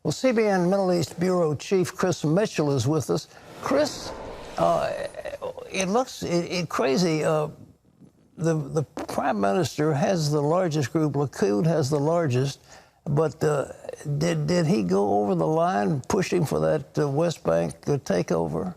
Well, CBN Middle East Bureau Chief Chris Mitchell is with us. Chris, it looks crazy. The Prime Minister has the largest group. Likud has the largest. But did he go over the line pushing for that West Bank takeover?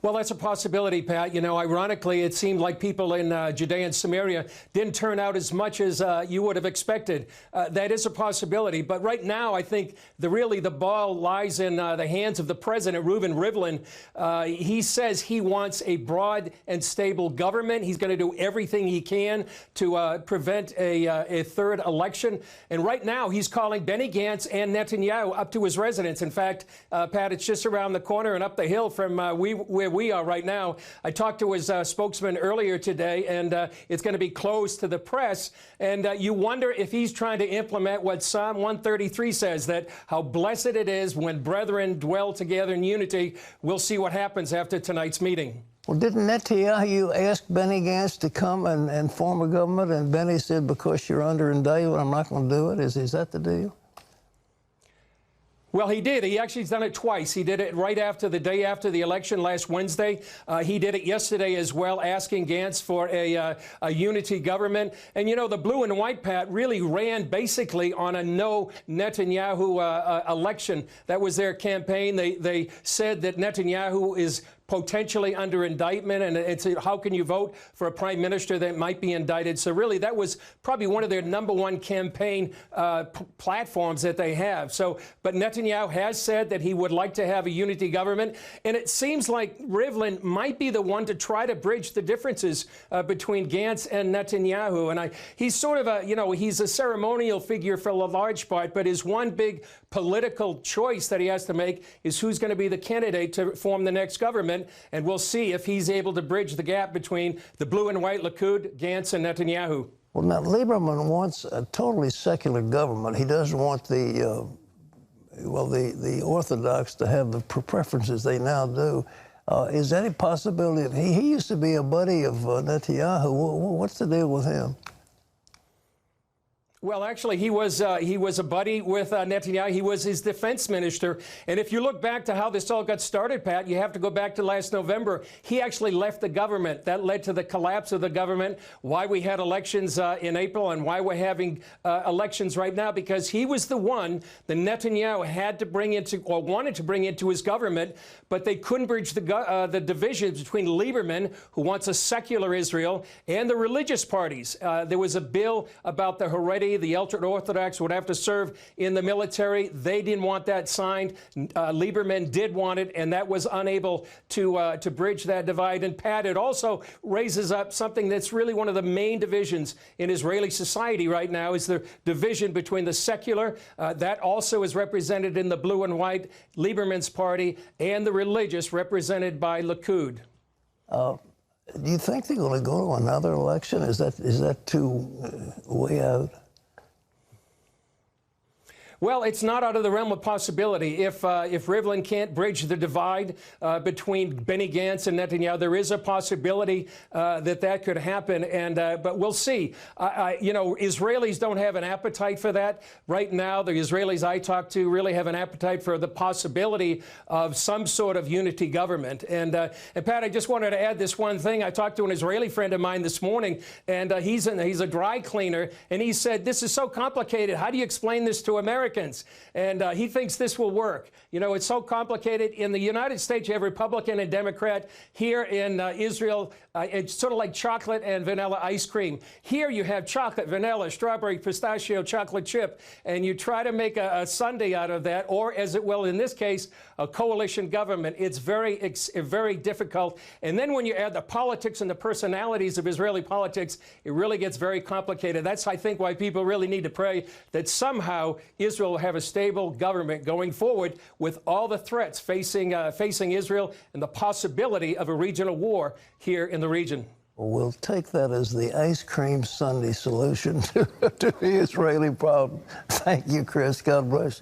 Well, that's a possibility, Pat. You know, ironically, it seemed like people in Judea and Samaria didn't turn out as much as you would have expected. That is a possibility. But right now, I think the ball lies in the hands of the president, Reuven Rivlin. He says he wants a broad and stable government. He's going to do everything he can to prevent a third election. And right now, he's calling Benny Gantz and Netanyahu up to his residence. In fact, Pat, it's just around the corner and up the hill from where we are right now. I talked to his spokesman earlier today, and it's going to be closed to the press. And you wonder if he's trying to implement what Psalm 133 says, that how blessed it is when brethren dwell together in unity. We'll see what happens after tonight's meeting. Well, didn't Netanyahu ask Benny Gantz to come and form a government? And Benny said, because you're under indictment, I'm not going to do it. Is that the deal? Well, he did. He actually has done it twice. He did it right after the day after the election last Wednesday. He did it yesterday as well, asking Gantz for a unity government. And, you know, the blue and white, Pat, really ran basically on a no Netanyahu election. That was their campaign. They said that Netanyahu is potentially under indictment, and it's how can you vote for a prime minister that might be indicted? So really, that was probably one of their #1 campaign platforms that they have. So, but Netanyahu has said that he would like to have a unity government, and it seems like Rivlin might be the one to try to bridge the differences between Gantz and Netanyahu. And he's sort of a, you know, he's a ceremonial figure for a large part, but his one big political choice that he has to make is who's going to be the candidate to form the next government. And we'll see if he's able to bridge the gap between the blue and white Likud, Gantz, and Netanyahu. Well, now, Lieberman wants a totally secular government. He doesn't want the Orthodox to have the preferences they now do. Is there any possibility? He used to be a buddy of Netanyahu. What's the deal with him? Well, actually, he was a buddy with Netanyahu. He was his defense minister. And if you look back to how this all got started, Pat, you have to go back to last November. He actually left the government. That led to the collapse of the government, why we had elections in April and why we're having elections right now, because he was the one that Netanyahu had to bring into, or wanted to bring into his government, but they couldn't bridge the divisions between Lieberman, who wants a secular Israel, and the religious parties. There was a bill about the Haredi. The ultra-Orthodox would have to serve in the military. They didn't want that signed. Lieberman did want it, and that was unable to bridge that divide. And, Pat, it also raises up something that's really one of the main divisions in Israeli society right now, is the division between the secular, that also is represented in the blue and white, Lieberman's party, and the religious, represented by Likud. Do you think they're going to go to another election? Is that too way out? Well, it's not out of the realm of possibility. If Rivlin can't bridge the divide between Benny Gantz and Netanyahu, there is a possibility that could happen. And but we'll see. You know, Israelis don't have an appetite for that right now. The Israelis I talk to really have an appetite for the possibility of some sort of unity government. And Pat, I just wanted to add this one thing. I talked to an Israeli friend of mine this morning, and he's a dry cleaner, and he said, "This is so complicated. How do you explain this to Americans?" And he thinks this will work. You know, it's so complicated. In the United States, you have Republican and Democrat. Here in Israel, it's sort of like chocolate and vanilla ice cream. Here you have chocolate, vanilla, strawberry, pistachio, chocolate chip, and you try to make a sundae out of that, or as it will in this case, a coalition government. It's very difficult. And then when you add the politics and the personalities of Israeli politics, it really gets very complicated. That's, I think, why people really need to pray that somehow Israel will have a stable government going forward with all the threats facing Israel and the possibility of a regional war here in the region. Well, we'll take that as the ice cream sundae solution to the Israeli problem. Thank you, Chris. God bless you.